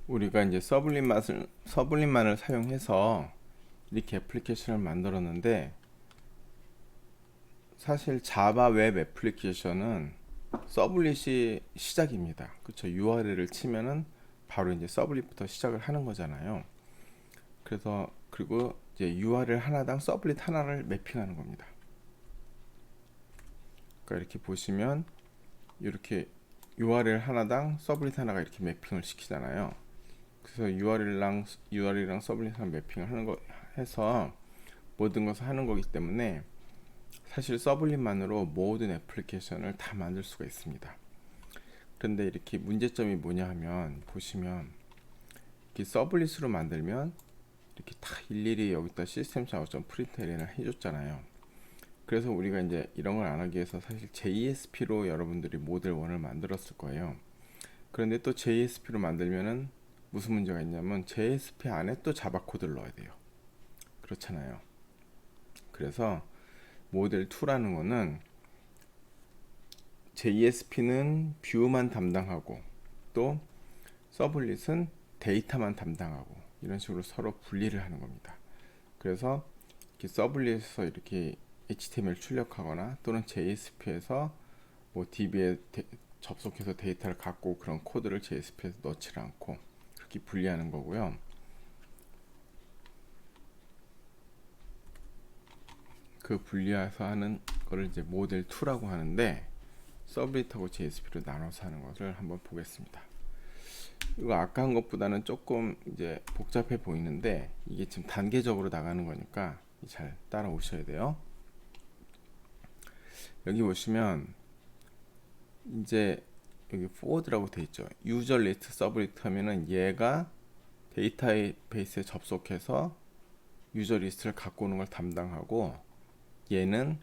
우리가 이제 서블림만을 사용해서 이렇게 애플리케이션을 만들었는데, 사실 자바 웹 애플리케이션은 서블릿이 시작입니다. 그렇죠? URL을 치면은 바로 이제 서블릿부터 시작을 하는 거잖아요. 그래서 그리고 이제 URL 하나당 서블릿 하나를 매핑하는 겁니다. 그러니까 이렇게 보시면 이렇게 URL 하나당 서블릿 하나가 이렇게 매핑을 시키잖아요. 그래서 URL이랑 서블릿이랑 매핑을 하는 거 해서 모든 것을 하는 거기 때문에 사실 서블릿만으로 모든 애플리케이션을 다 만들 수가 있습니다. 그런데 이렇게 문제점이 뭐냐 하면, 보시면 이렇게 서블릿으로 만들면 이렇게 다 일일이 여기다 시스템 샤워.println을 해줬잖아요. 그래서 우리가 이제 이런 걸 안 하기 위해서 사실 JSP로 여러분들이 모델 1을 만들었을 거예요. 그런데 또 JSP로 만들면은 무슨 문제가 있냐면 JSP 안에 또 자바 코드를 넣어야 돼요. 그렇잖아요. 그래서 모델 2라는 거는 JSP는 뷰만 담당하고 또 서블릿은 데이터만 담당하고 이런 식으로 서로 분리를 하는 겁니다. 그래서 이렇게 서블릿에서 이렇게 HTML 출력하거나 또는 JSP에서 뭐 DB에 접속해서 데이터를 갖고 그런 코드를 JSP에서 넣지 않고 그렇게 분리하는 거고요. 그 분리해서 하는 거를 이제 모델 2라고 하는데, 서블릿하고 JSP로 나눠서 하는 것을 한번 보겠습니다. 이거 아까 한 것보다는 조금 이제 복잡해 보이는데 이게 지금 단계적으로 나가는 거니까 잘 따라오셔야 돼요. 여기 보시면 이제 여기 forward라고 돼 있죠. 유저 리스트 서블릿 하면은 얘가 데이터베이스에 접속해서 유저 리스트를 갖고 오는 걸 담당하고, 얘는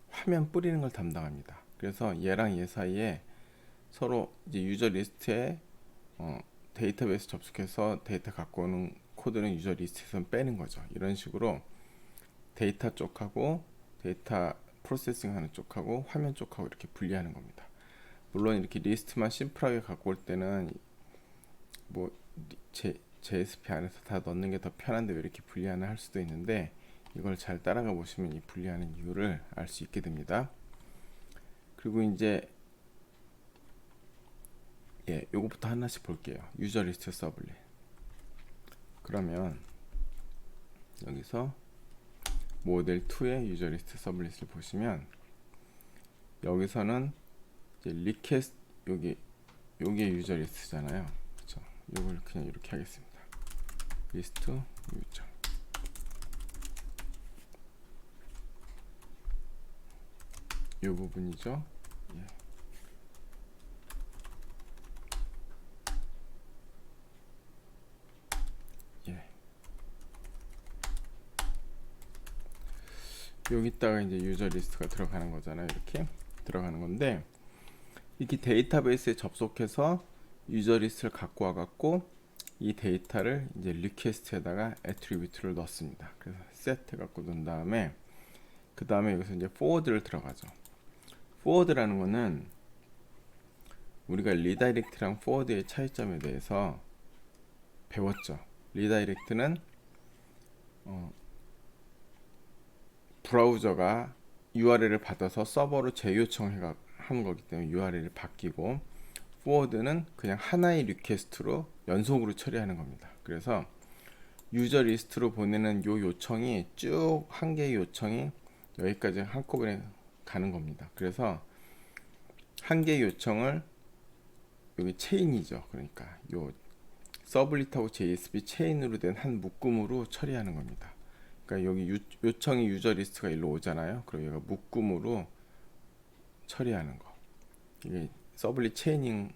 화면 뿌리는 걸 담당합니다. 그래서 얘랑 얘 사이에 서로 이제 유저 리스트에 데이터베이스 접속해서 데이터 갖고 오는 코드는 유저 리스트에서 빼는 거죠. 이런 식으로 데이터 쪽하고 데이터 프로세싱 하는 쪽하고 화면 쪽하고 이렇게 분리하는 겁니다. 물론 이렇게 리스트만 심플하게 갖고 올 때는 뭐 JSP 안에서 다 넣는 게 더 편한데 왜 이렇게 분리하나 할 수도 있는데, 이걸 잘 따라가 보시면 이 분리하는 이유를 알 수 있게 됩니다. 그리고 이제 요것부터 하나씩 볼게요. 유저 리스트 서블릿. 그러면 여기서 모델 2의 유저 리스트 서블릿을 보시면 여기서는 이제 리퀘스트, 요게 유저 리스트잖아요. 그렇죠? 요걸 그냥 이렇게 하겠습니다. 리스트 유저. 요 부분이죠. 예. 예. 여기다가 이제 유저 리스트가 들어가는 거잖아요. 이렇게 들어가는 건데, 이렇게 데이터베이스에 접속해서 유저 리스트를 갖고 와갖고 이 데이터를 이제 리퀘스트에다가 애트리뷰트를 넣습니다. 그래서 set 해갖고 넣은 다음에 그 다음에 여기서 이제 forward를 들어가죠. forward라는 거는 우리가 리다이렉트랑 forward의 차이점에 대해서 배웠죠. 리다이렉트는 브라우저가 URL을 받아서 서버로 재요청을 하는 거기 때문에 URL이 바뀌고, forward는 그냥 하나의 리퀘스트로 연속으로 처리하는 겁니다. 그래서 유저 리스트로 보내는 요 요청이 쭉 한 개의 요청이 여기까지 한꺼번에 가는 겁니다. 그래서 한 개의 요청을 여기 체인이죠. 그러니까 요 서블릿하고 JSP 체인으로 된 한 묶음으로 처리하는 겁니다. 그러니까 여기 요청이 유저 리스트가 일로 오잖아요. 그럼 얘가 묶음으로 처리하는 거. 이게 서블릿 체이닝,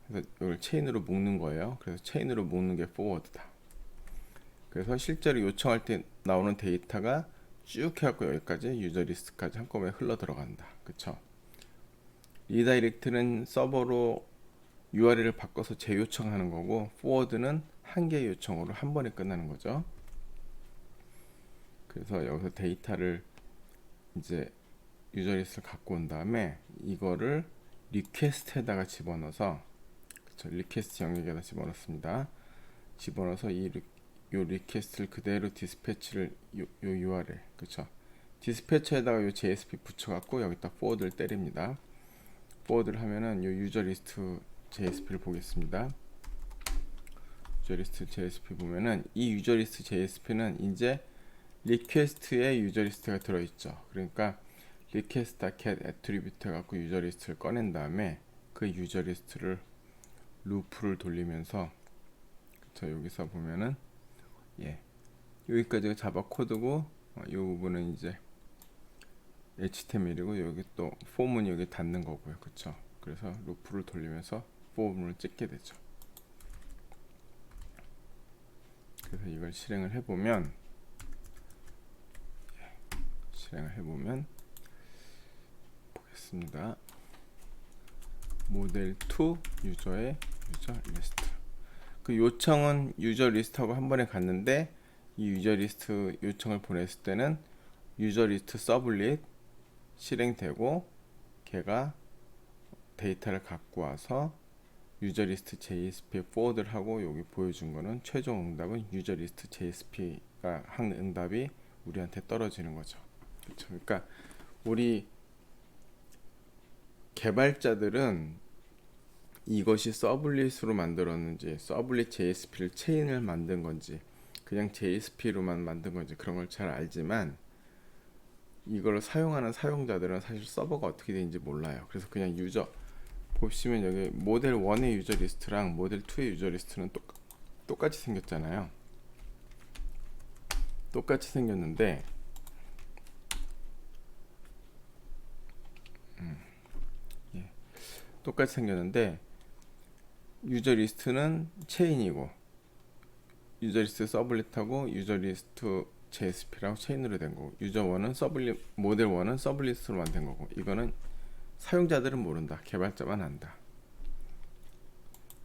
그래서 이걸 체인으로 묶는 거예요. 그래서 체인으로 묶는 게 forward다. 그래서 실제로 요청할 때 나오는 데이터가 쭉 해갖고 여기까지 유저 리스트까지 한꺼번에 흘러 들어간다. 그쵸? 리다이렉트는 서버로 URL을 바꿔서 재요청하는 거고, forward는 한 개의 요청으로 한 번에 끝나는 거죠. 그래서 여기서 데이터를 이제 유저 리스트를 갖고 온 다음에 이거를 리퀘스트에다가 집어넣어서, 그쵸? 리퀘스트 영역에다 집어넣습니다. 집어넣어서 요 리퀘스트를 그대로 디스패치를 요 URL 그쵸? 디스패처에다가 요 JSP 붙여갖고 여기다 포워드를 때립니다. 포워드를 하면은 요 유저 리스트 JSP를 보겠습니다. 유저 리스트 JSP 보면은 이 유저 리스트 JSP는 이제 리퀘스트에 유저 리스트가 들어있죠. 그러니까 request.get attribute 해갖고 유저 리스트를 꺼낸 다음에 그 유저 리스트를 루프를 돌리면서 그쵸? 여기서 보면은 여기까지가 자바 코드고 이 부분은 이제 HTML이고 여기 또 폼은 여기 닫는 거고요. 그쵸? 그래서 루프를 돌리면서 폼을 찍게 되죠. 그래서 이걸 실행을 해보면 보겠습니다. 모델 2 유저의 유저 리스트. 그 요청은 유저 리스트하고 한 번에 갔는데 이 유저 리스트 요청을 보냈을 때는 유저 리스트 서블릿 실행되고 걔가 데이터를 갖고 와서 유저 리스트 JSP에 포워드를 하고 여기 보여준 거는 최종 응답은 유저 리스트 JSP가 한 응답이 우리한테 떨어지는 거죠. 그렇죠? 그러니까 우리 개발자들은 이것이 서블릿으로 만들었는지 서블릿 JSP를 체인을 만든 건지 그냥 JSP로만 만든 건지 그런 걸 잘 알지만 이걸 사용하는 사용자들은 사실 서버가 어떻게 되는지 몰라요. 그래서 그냥 유저 보시면 여기 모델 1의 유저 리스트랑 모델 2의 유저 리스트는 똑같이 생겼잖아요. 똑같이 생겼는데 똑같이 생겼는데 유저 리스트는 체인이고 유저 리스트 서블릿하고 유저 리스트 JSP라고 체인으로 된 거고 유저 1은 서블릿 모델 1은 서블릿으로 만든 거고 이거는 사용자들은 모른다. 개발자만 안다.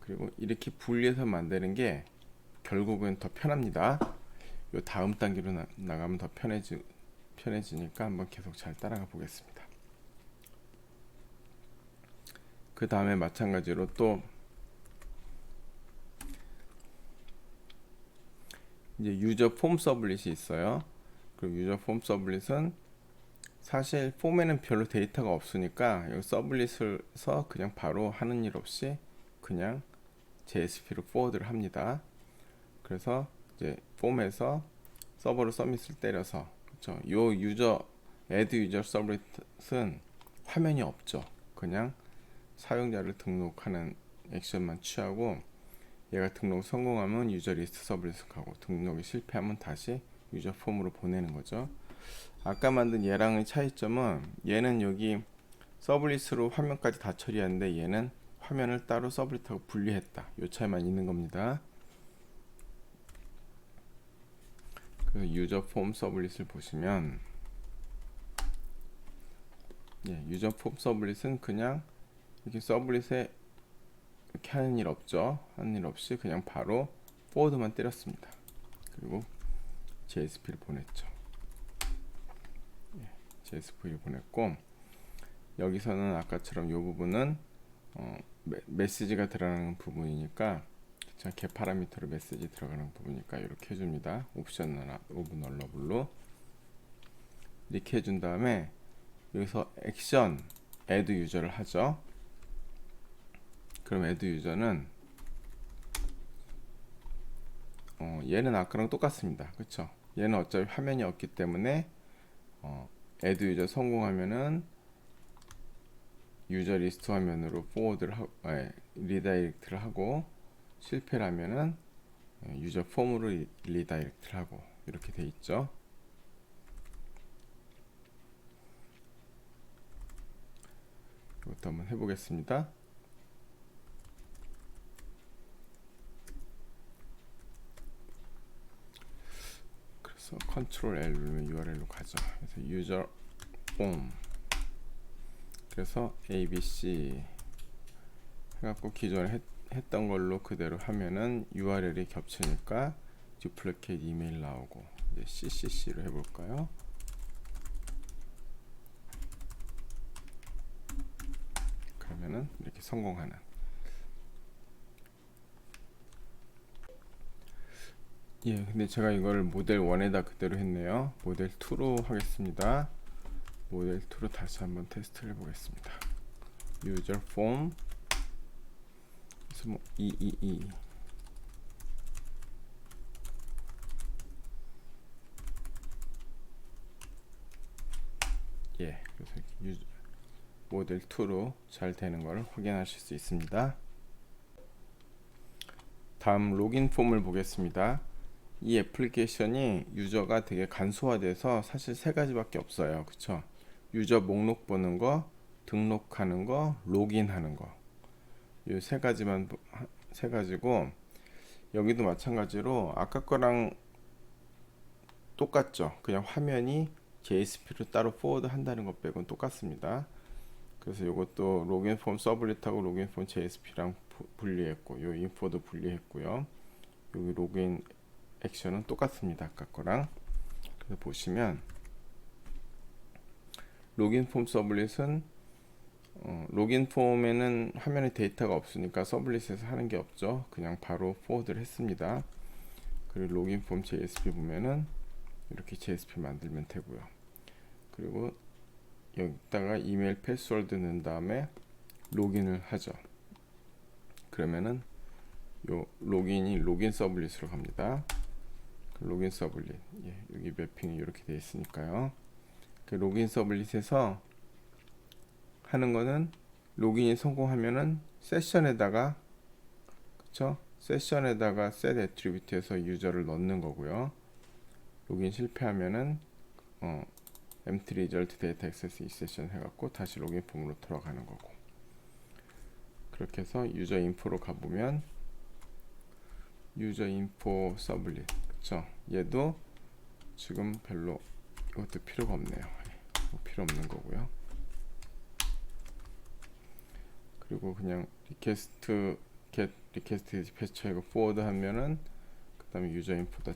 그리고 이렇게 분리해서 만드는 게 결국은 더 편합니다. 요 다음 단계로 나가면 더 편해지니까 한번 계속 잘 따라가 보겠습니다. 그 다음에 마찬가지로 또 이제 유저 폼 서블릿이 있어요. 그리고 유저 폼 서블릿은 사실 폼에는 별로 데이터가 없으니까 여기 서블릿을 서 그냥 바로 하는 일 없이 그냥 JSP로 포워드를 합니다. 그래서 이제 폼에서 서버로 서밋을 때려서 그렇죠. 요 유저 add user 서블릿은 화면이 없죠. 그냥 사용자를 등록하는 액션만 취하고 얘가 등록 성공하면 유저 리스트 서블릿을 가고 등록이 실패하면 다시 유저 폼으로 보내는 거죠. 아까 만든 얘랑의 차이점은 얘는 여기 서블릿으로 화면까지 다 처리하는데 얘는 화면을 따로 서블릿하고 분리했다. 요 차이만 있는 겁니다. 그래서 유저 폼 서블릿을 보시면 유저 폼 서블릿은 그냥 이렇게 서블릿에 이렇게 하는 일 없죠. 하는 일 없이 그냥 바로 포워드만 때렸습니다. 그리고 JSP를 보냈죠. JSP를 보냈고 여기서는 아까처럼 이 부분은 메시지가 들어가는 부분이니까 get 파라미터로 메시지 들어가는 부분이니까 이렇게 해줍니다. 옵션 오브 널러블로 이렇게 해준 다음에 여기서 액션 add 유저를 하죠. 그럼 add 유저는 얘는 아까랑 똑같습니다. 그쵸? 얘는 어차피 화면이 없기 때문에 add 유저 성공하면은 유저 리스트 화면으로 포워드를 리다이렉트를 하고 실패를 하면은 유저 폼으로 리다이렉트를 하고 이렇게 돼 있죠. 이것도 한번 해보겠습니다. 그래서 컨트롤 L 누르면 URL로 가죠. 그래서 유저 폼 그래서 ABC 해갖고 기존에 했던 걸로 그대로 하면은 URL이 겹치니까 듀플리케이트 이메일 나오고 이제 CCC로 해볼까요? 그러면은 이렇게 성공하는 예, 근데 제가 이걸 모델 1에다 그대로 했네요. 모델 2로 하겠습니다. 모델 2로 다시 한번 테스트를 해보겠습니다. 유저 폼 그래서 뭐 222 예, 그래서 모델 2로 잘 되는 걸 확인하실 수 있습니다. 다음 로긴 폼을 보겠습니다. 이 애플리케이션이 유저가 되게 간소화돼서 사실 세 가지밖에 없어요. 그쵸? 유저 목록 보는 거, 등록하는 거, 로그인하는 거. 이 세 가지고 여기도 마찬가지로 아까 거랑 똑같죠. 그냥 화면이 JSP로 따로 포워드 한다는 것 빼고는 똑같습니다. 그래서 이것도 로그인 폼 서블릿하고 로그인 폼 JSP랑 분리했고, 요 인포도 분리했고요. 여기 로그인 액션은 똑같습니다. 아까 거랑. 그래서 보시면 로그인 폼 서블릿은 로그인 폼에는 화면에 데이터가 없으니까 서블릿에서 하는 게 없죠. 그냥 바로 포워드를 했습니다. 그리고 로그인 폼 JSP 보면은 이렇게 JSP 만들면 되고요. 그리고 여기다가 이메일 패스워드 넣은 다음에 로그인을 하죠. 그러면은 요 로그인이 로그인 서블릿으로 갑니다. 로그인 서블릿, 예, 여기 매핑이 이렇게 되어 있으니까요. 그 로그인 서블릿에서 하는 거는 로그인이 성공하면은 세션에다가, 그쵸? 세션에다가 set attribute에서 유저를 넣는 거고요. 로그인 실패하면은 empty result data access 이 세션 해갖고 다시 로그인 폼으로 들어가는 거고. 그렇게 해서 유저 인포로 가보면 유저 인포 서블릿, 그쵸? 얘도 지금 별로 이것도 필요가 없네요. 필요 없는 거고요. 그리고 그냥 리퀘스트 get 리퀘스트 디스패처 이거 포워드 하면은 그 다음에 유저 인포다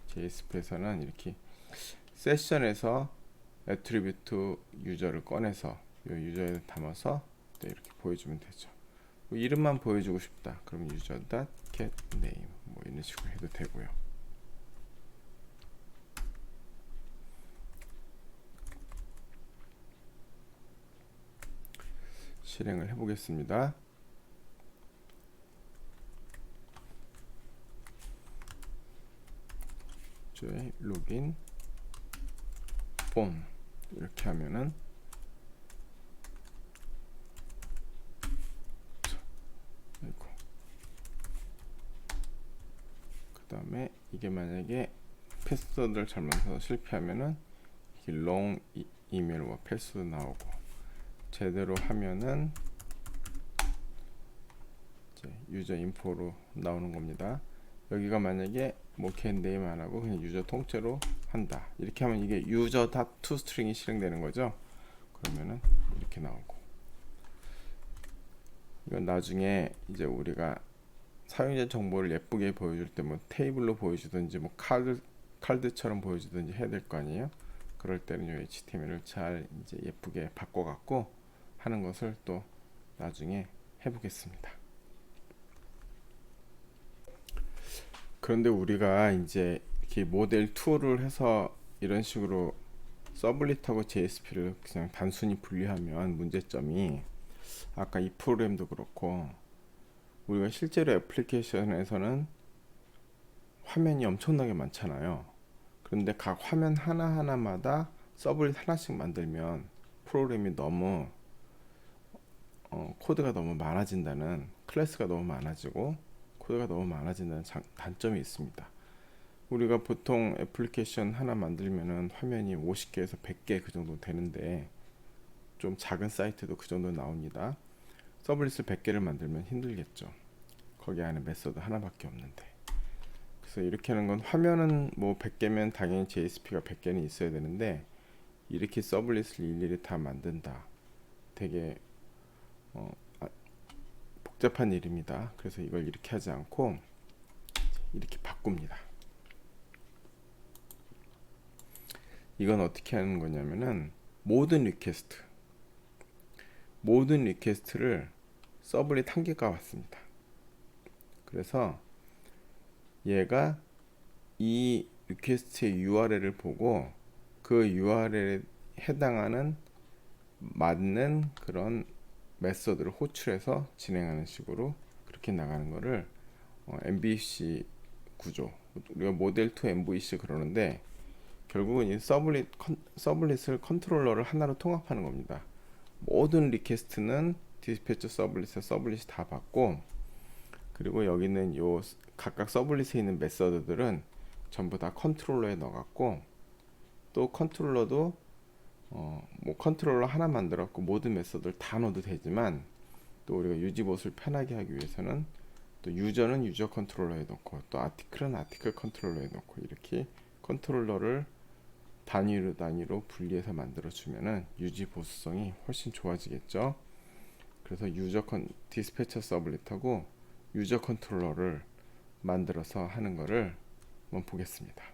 JSP에서는 이렇게 세션에서 애트리뷰트 유저를 꺼내서 이 유저에 담아서 이렇게 보여주면 되죠. 뭐 이름만 보여주고 싶다 그럼 유저.get name 뭐 이런 식으로 해도 되고요. 실행을 해보겠습니다. 저의 로그인 폼 이렇게 하면은 그 다음에 이게 만약에 패스워드를 잘못해서 실패하면은 롱 이메일과 패스워드 나오고 제대로 하면은 이제 유저 인포로 나오는 겁니다. 여기가 만약에 뭐 캔네임 안 하고 그냥 유저 통째로 한다 이렇게 하면 이게 유저 닷2 스트링이 실행되는 거죠. 그러면은 이렇게 나오고, 이건 나중에 이제 우리가 사용자 정보를 예쁘게 보여줄 때 뭐 테이블로 보여주든지 뭐 칼드처럼 보여주든지 해야 될 거 아니에요. 그럴 때는 이 HTML을 잘 이제 예쁘게 바꿔갖고 하는 것을 또 나중에 해보겠습니다. 그런데 우리가 이제 이렇게 모델 2를 해서 이런 식으로 서블릿하고 JSP를 그냥 단순히 분리하면 문제점이, 아까 이 프로그램도 그렇고 우리가 실제로 애플리케이션에서는 화면이 엄청나게 많잖아요. 그런데 각 화면 하나하나마다 서블릿 하나씩 만들면 프로그램이 너무 코드가 너무 많아진다는, 클래스가 너무 많아지고 코드가 너무 많아진다는 단점이 있습니다. 우리가 보통 애플리케이션 하나 만들면은 화면이 50개에서 100개 그 정도 되는데, 좀 작은 사이트도 그 정도 나옵니다. 서블릿을 100개를 만들면 힘들겠죠. 거기 안에 메서드 하나밖에 없는데. 그래서 이렇게 하는 건, 화면은 뭐 100개면 당연히 JSP가 100개는 있어야 되는데 이렇게 서블릿을 일일이 다 만든다, 되게 복잡한 일입니다. 그래서 이걸 이렇게 하지 않고 이렇게 바꿉니다. 이건 어떻게 하는 거냐면은 모든 리퀘스트를 서블릿 한 개가 왔습니다. 그래서 얘가 이 리퀘스트의 URL을 보고 그 URL에 해당하는 맞는 그런 메서드를 호출해서 진행하는 식으로 그렇게 나가는 거를 MVC 구조, 우리가 모델 2 MVC 그러는데 결국은 이 서블릿을 컨트롤러를 하나로 통합하는 겁니다. 모든 리퀘스트는 디스패처 서블릿이 다 받고, 그리고 여기는 요 각각 서블릿에 있는 메서드들은 전부 다 컨트롤러에 넣어갖고, 또 컨트롤러도 뭐 컨트롤러 하나 만들었고 모든 메서드를 다 넣어도 되지만, 또 우리가 유지봇을 편하게 하기 위해서는 또 유저는 유저 컨트롤러에 넣고 또 아티클은 아티클 컨트롤러에 넣고 이렇게 컨트롤러를 단위로 분리해서 만들어 주면은 유지 보수성이 훨씬 좋아지겠죠. 그래서 디스패처 서블릿하고 유저 컨트롤러를 만들어서 하는 거를 한번 보겠습니다.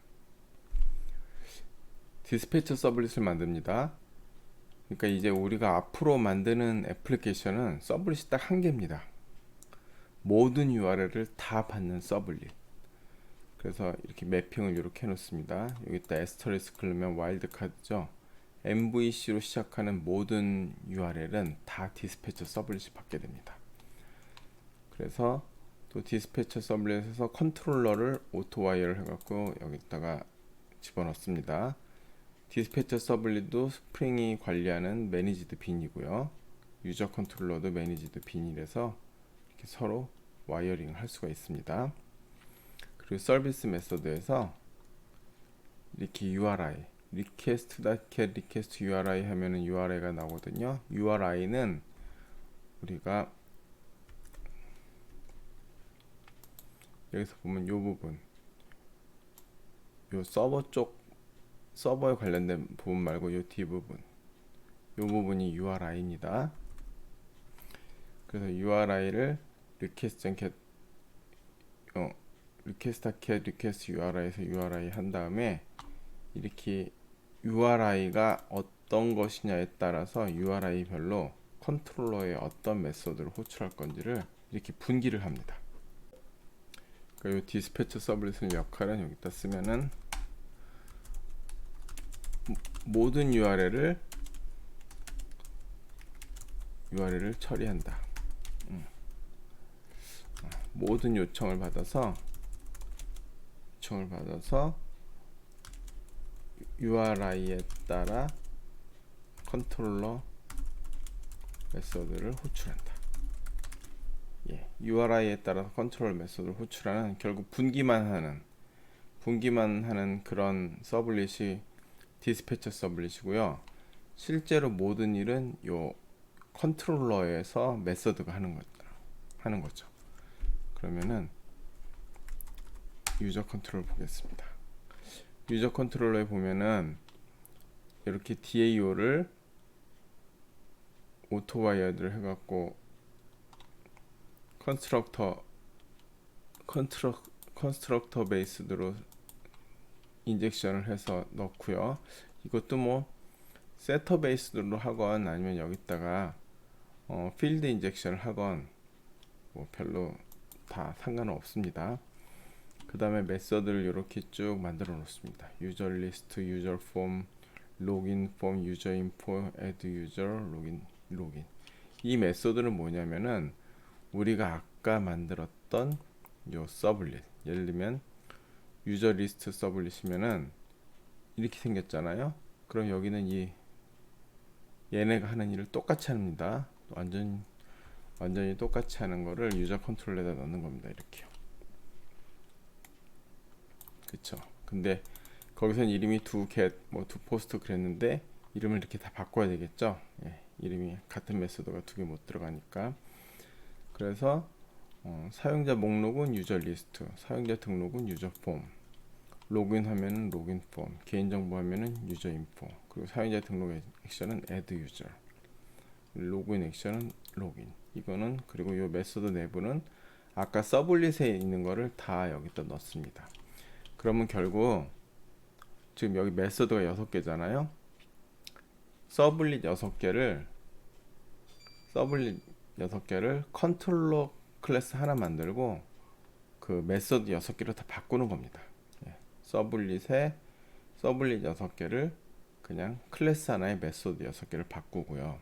디스패처 서블릿을 만듭니다. 그러니까 이제 우리가 앞으로 만드는 애플리케이션은 서블릿이 딱 한 개입니다. 모든 URL을 다 받는 서블릿. 그래서 이렇게 매핑을 이렇게 해놓습니다. 여기다 에스터리스크 넣으면 와일드카드죠. MVC로 시작하는 모든 URL은 다 디스패처 서블릿이 받게 됩니다. 그래서 또 디스패처 서블릿에서 컨트롤러를 오토와이어를 해갖고 여기다가 집어넣습니다. 디스패처 서블릿도 스프링이 관리하는 매니지드 빈이고요. 유저 컨트롤러도 매니지드 빈이라서 이렇게 서로 와이어링을 할 수가 있습니다. 그리고 서비스 메서드에서 이렇게 URI request URI 하면은 URI가 나오거든요. URI는 우리가 여기서 보면 이 부분, 요 서버에 관련된 부분 말고 요 뒷부분, 요 부분이 URI입니다. 그래서 URI를 request URI에서 URI 한 다음에 이렇게 URI가 어떤 것이냐에 따라서 URI별로 컨트롤러에 어떤 메소드를 호출할 건지를 이렇게 분기를 합니다. 그러니까 이 디스패처 서블릿의 역할은 여기다 쓰면은 모든 URL을 처리한다. 모든 요청을 받아서 URI에 따라 컨트롤러 메서드를 호출한다. URI에 따라서 컨트롤 메서드를 호출하는, 결국 분기만 하는 그런 서블릿이 디스패처 서블릿이고요. 실제로 모든 일은 요 컨트롤러에서 메서드가 하는 거죠. 그러면은 유저 컨트롤 보겠습니다. 유저 컨트롤러에 보면은 이렇게 DAO를 오토와이어드를 해갖고 컨스트럭터 베이스드로 인젝션을 해서 넣고요. 이것도 뭐 세터 베이스드로 하건 아니면 여기다가 필드 인젝션을 하건 뭐 별로 다 상관은 없습니다. 그 다음에 메서드를 이렇게 쭉 만들어 놓습니다. 유저 리스트, 유저 폼, 로긴 폼, 유저 인포, 애드 유저, 로긴. 이 메서드는 뭐냐면은 우리가 아까 만들었던 요 서블릿, 예를 들면 유저 리스트 서블릿이면은 이렇게 생겼잖아요. 그럼 여기는 얘네가 하는 일을 똑같이 합니다. 완전히 똑같이 하는 거를 유저 컨트롤에다 넣는 겁니다. 이렇게요. 그쵸. 근데 거기선 이름이 두 포스트 그랬는데 이름을 이렇게 다 바꿔야 되겠죠. 이름이 같은 메소드가 두 개 못 들어가니까. 그래서 사용자 목록은 유저 리스트, 사용자 등록은 유저 폼, 로그인 하면은 로그인 폼, 개인정보 하면은 유저 인포, 그리고 사용자 등록 액션은 add user, 로그인 액션은 로그인. 이거는, 그리고 이 메소드 내부는 아까 서블릿에 있는 거를 다 여기다 넣습니다. 그러면 결국 지금 여기 메소드가 6개잖아요. 서블릿 6개를 컨트롤러 클래스 하나 만들고 그 메소드 6개를 다 바꾸는 겁니다. 서블릿 6개를 그냥 클래스 하나의 메소드 6개를 바꾸고요.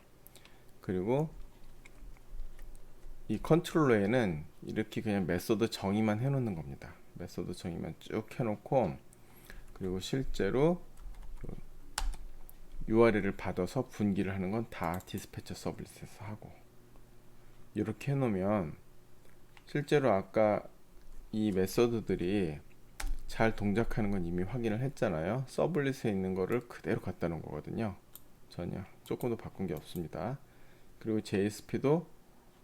그리고 이 컨트롤러에는 이렇게 그냥 메소드 정의만 해놓는 겁니다. 메소드 정의만 쭉 해놓고, 그리고 실제로 URL을 받아서 분기를 하는 건 다 디스패처 서블릿에서 하고, 이렇게 해놓으면 실제로 아까 이 메소드들이 잘 동작하는 건 이미 확인을 했잖아요. 서블릿에 있는 거를 그대로 갖다 놓은 거거든요. 전혀 조금도 바꾼 게 없습니다. 그리고 JSP도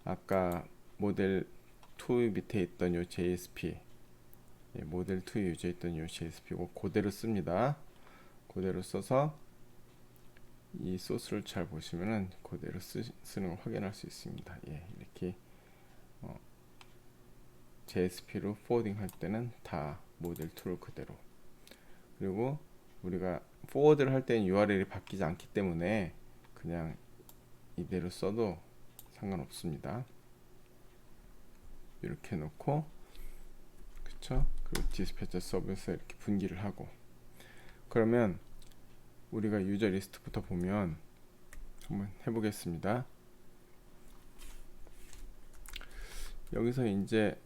아까 모델 2 밑에 있던 요 JSP, 모델 2 유저에 있던 요 JSP고 그대로 씁니다. 그대로 써서 이 소스를 잘 보시면은 그대로 쓰는 걸 확인할 수 있습니다. 이렇게 JSP로 포워딩 할 때는 다 모델 2를 그대로, 그리고 우리가 포워드를 할 때는 URL이 바뀌지 않기 때문에 그냥 이대로 써도 상관없습니다. 이렇게 놓고, 그쵸? 그리고 디스패처 서비스 이렇게 분기를 하고, 그러면 우리가 유저 리스트부터 보면 한번 해보겠습니다. 여기서 이제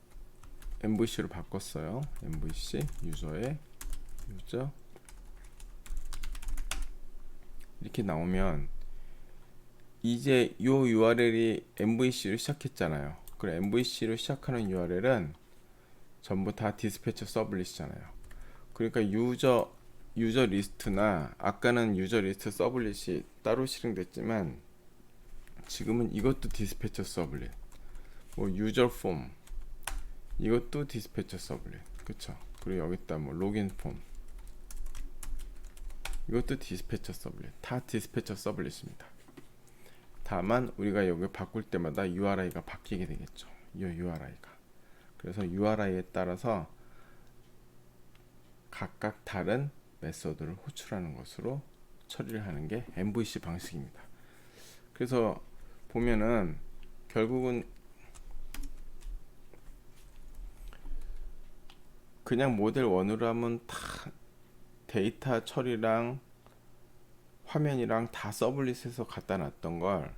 MVC로 바꿨어요. MVC 유저의 유저 이렇게 나오면 이제 요 URL이 MVC로 시작했잖아요. 그래, MVC로 시작하는 URL은 전부 다 디스패처 서블릿이잖아요. 그러니까 유저 리스트나 아까는 유저 리스트 서블릿이 따로 실행됐지만 지금은 이것도 디스패처 서블릿, 뭐 유저 폼 이것도 디스패처 서블릿, 그쵸? 그리고 여기다 뭐 로긴 폼 이것도 디스패처 서블릿, 다 디스패처 서블릿입니다. 다만 우리가 여기 바꿀 때마다 URI가 바뀌게 되겠죠. 이 URI가. 그래서 URI에 따라서 각각 다른 메소드를 호출하는 것으로 처리를 하는 게 MVC 방식입니다. 그래서 보면은 결국은 그냥 모델 1으로 하면 다 데이터 처리랑 화면이랑 다 서블릿에서 갖다 놨던 걸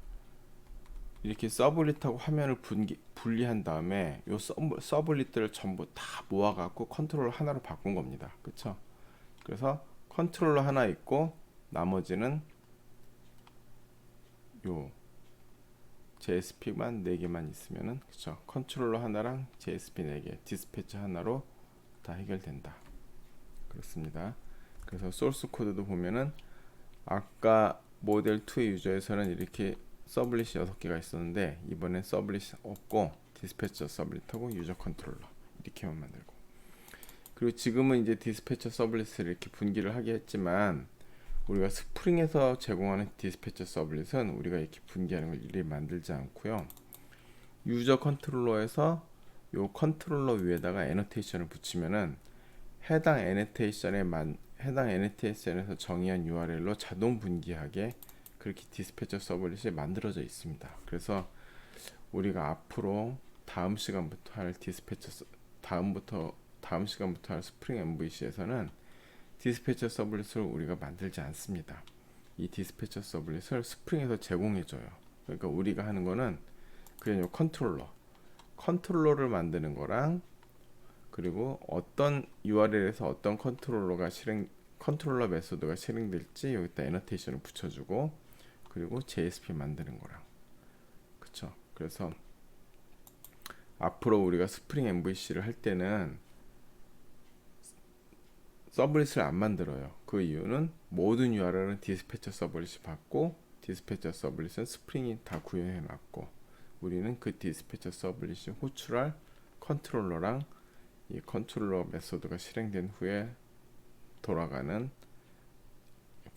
이렇게 서블릿하고 화면을 분리한 다음에 요 서블릿들을 전부 다 모아갖고 컨트롤러 하나로 바꾼 겁니다. 그쵸? 그래서 컨트롤러 하나 있고 나머지는 요 JSP만 4개만 있으면은, 그쵸? 컨트롤러 하나랑 JSP 4개, 디스패처 하나로 다 해결된다. 그렇습니다. 그래서 소스 코드도 보면은 아까 모델 2 유저에서는 이렇게 서블릿이 6개가 있었는데 이번엔 서블릿이 없고 디스패처 서블릿하고 유저 컨트롤러 이렇게만 만들고, 그리고 지금은 이제 디스패처 서블릿을 이렇게 분기를 하게 했지만 우리가 스프링에서 제공하는 디스패처 서블릿은 우리가 이렇게 분기하는 걸 일일이 만들지 않고요. 유저 컨트롤러에서 요 컨트롤러 위에다가 애노테이션을 붙이면은 해당 애노테이션에서 정의한 URL로 자동 분기하게 그렇게 디스패처 서블릿이 만들어져 있습니다. 그래서 우리가 앞으로 다음 시간부터 할 스프링 MVC에서는 디스패처 서블릿을 우리가 만들지 않습니다. 이 디스패처 서블릿을 스프링에서 제공해줘요. 그러니까 우리가 하는 거는 그냥 요 컨트롤러를 만드는 거랑, 그리고 어떤 URL에서 어떤 컨트롤러 메소드가 실행될지 여기다 애노테이션을 붙여주고, 그리고 JSP 만드는 거랑, 그쵸? 그래서 앞으로 우리가 스프링 MVC를 할 때는 서블릿을 안 만들어요. 그 이유는 모든 URL은 디스패처 서블릿이 받고 디스패처 서블릿은 스프링이 다 구현해 놨고, 우리는 그 디스패처 서블릿이 호출할 컨트롤러랑 이 컨트롤러 메소드가 실행된 후에 돌아가는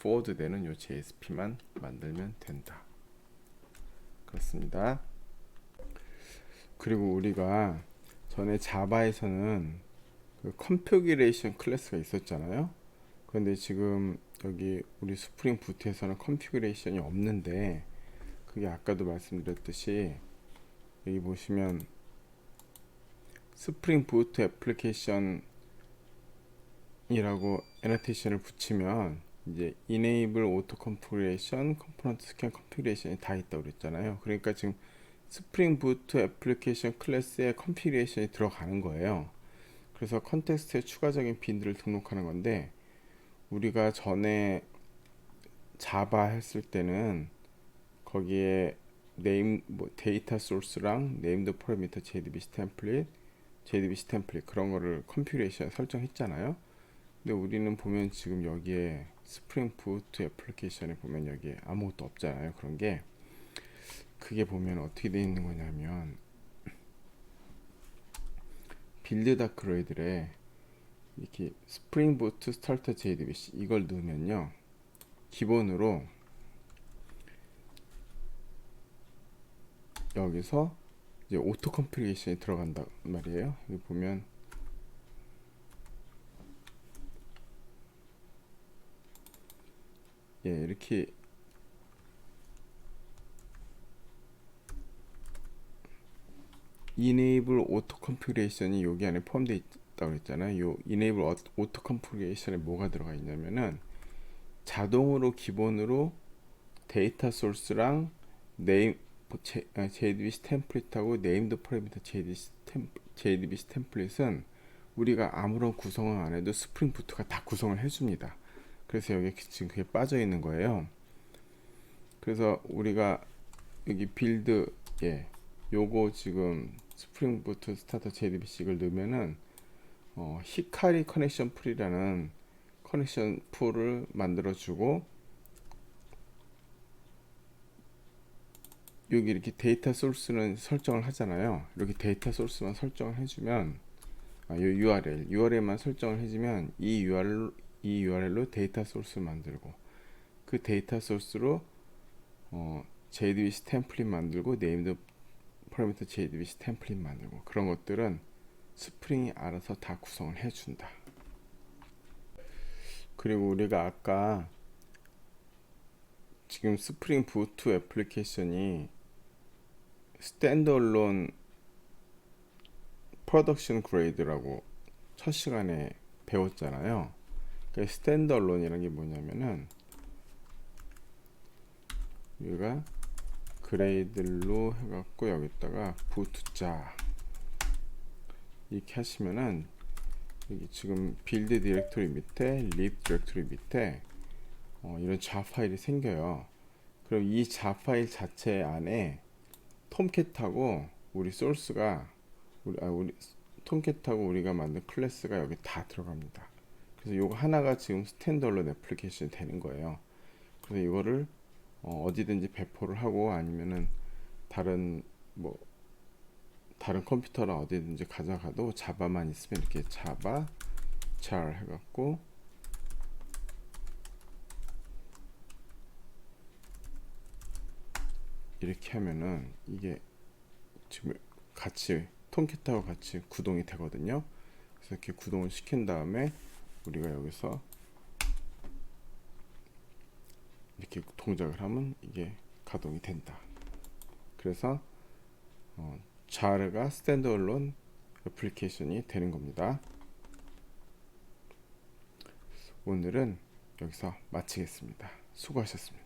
포워드 되는 요 JSP만 만들면 된다. 그렇습니다. 그리고 우리가 전에 자바에서는 그 컨피그레이션 클래스가 있었잖아요. 그런데 지금 여기 우리 스프링 부트에서는 컨피그레이션이 없는데, 그게 아까도 말씀드렸듯이 여기 보시면 스프링 부트 애플리케이션 이라고 애너테이션을 붙이면 이제 enable auto configuration, component scan configuration이 다 있다고 그랬잖아요. 그러니까 지금 스프링 부트 애플리케이션 클래스에 컨피그레이션이 들어가는 거예요. 그래서 컨텍스트에 추가적인 빈들을 등록하는 건데, 우리가 전에 자바 했을 때는 거기에 네임 뭐 데이터 소스랑 네임드 파라미터 JDBC 템플릿, JDBC 템플릿 그런 거를 컨피그레이션 설정했잖아요. 근데 우리는 보면 지금 여기에 스프링 부트 애플리케이션에 보면 여기에 아무것도 없잖아요. 그런 게, 그게 보면 어떻게 되어 있는 거냐면 빌드 다크로이들에 이렇게 스프링 부트 스타터 JDBC 이걸 넣으면요, 기본으로 여기서 이제 오토 컴플리케이션이 들어간단 말이에요. 여기 보면 이렇게 enable auto configuration이 여기 안에 포함되어 있다고 했잖아요. 요 enable auto configuration에 뭐가 들어가 있냐면은 자동으로 기본으로 데이터 소스랑 네임 JDBC 템플릿하고 네임드 파라미터 JDBC 템플릿은 우리가 아무런 구성을 안 해도 스프링 부트가 다 구성을 해줍니다. 그래서 여기 지금 그게 빠져 있는 거예요. 그래서 우리가 여기 빌드 요거 지금 스프링 부트 스타터 JDBC 이걸 넣으면은 히카리 커넥션 풀이라는 커넥션 풀을 만들어주고, 여기 이렇게 데이터 소스는 설정을 하잖아요. 이렇게 데이터 소스만 설정을 해주면 요 URL만 설정을 해주면 이 URL로 데이터 소스를 만들고, 그 데이터 소스로 JDBC 템플릿 만들고, 네임드 파라미터 JDBC 템플릿 만들고, 그런 것들은 스프링이 알아서 다 구성을 해준다. 그리고 우리가 아까 지금 스프링 부트 애플리케이션이 스탠드얼론 프로덕션 그레이드라고 첫 시간에 배웠잖아요. 그러니까 스탠드얼론이라는 게 뭐냐면은 우리가 그레이드로 해갖고 여기다가 부트자 이렇게 하시면은 여기 지금 빌드 디렉토리 밑에 립 디렉토리 밑에 이런 자 파일이 생겨요. 그럼 이 자 파일 자체 안에 톰캣하고 우리 소스가 우리 톰캣하고 우리가 만든 클래스가 여기 다 들어갑니다. 그래서 이거 하나가 지금 스탠드얼론 애플리케이션이 되는 거예요. 그래서 이거를 어디든지 배포를 하고, 아니면은 다른 컴퓨터랑 어디든지 가져가도 자바만 있으면 이렇게 자바 잘 해갖고 이렇게 하면은 이게 지금 같이 톰캣하고 같이 구동이 되거든요. 그래서 이렇게 구동을 시킨 다음에 우리가 여기서 이렇게 동작을 하면 이게 가동이 된다. 그래서 자르가 스탠드얼론 애플리케이션이 되는 겁니다. 오늘은 여기서 마치겠습니다. 수고하셨습니다.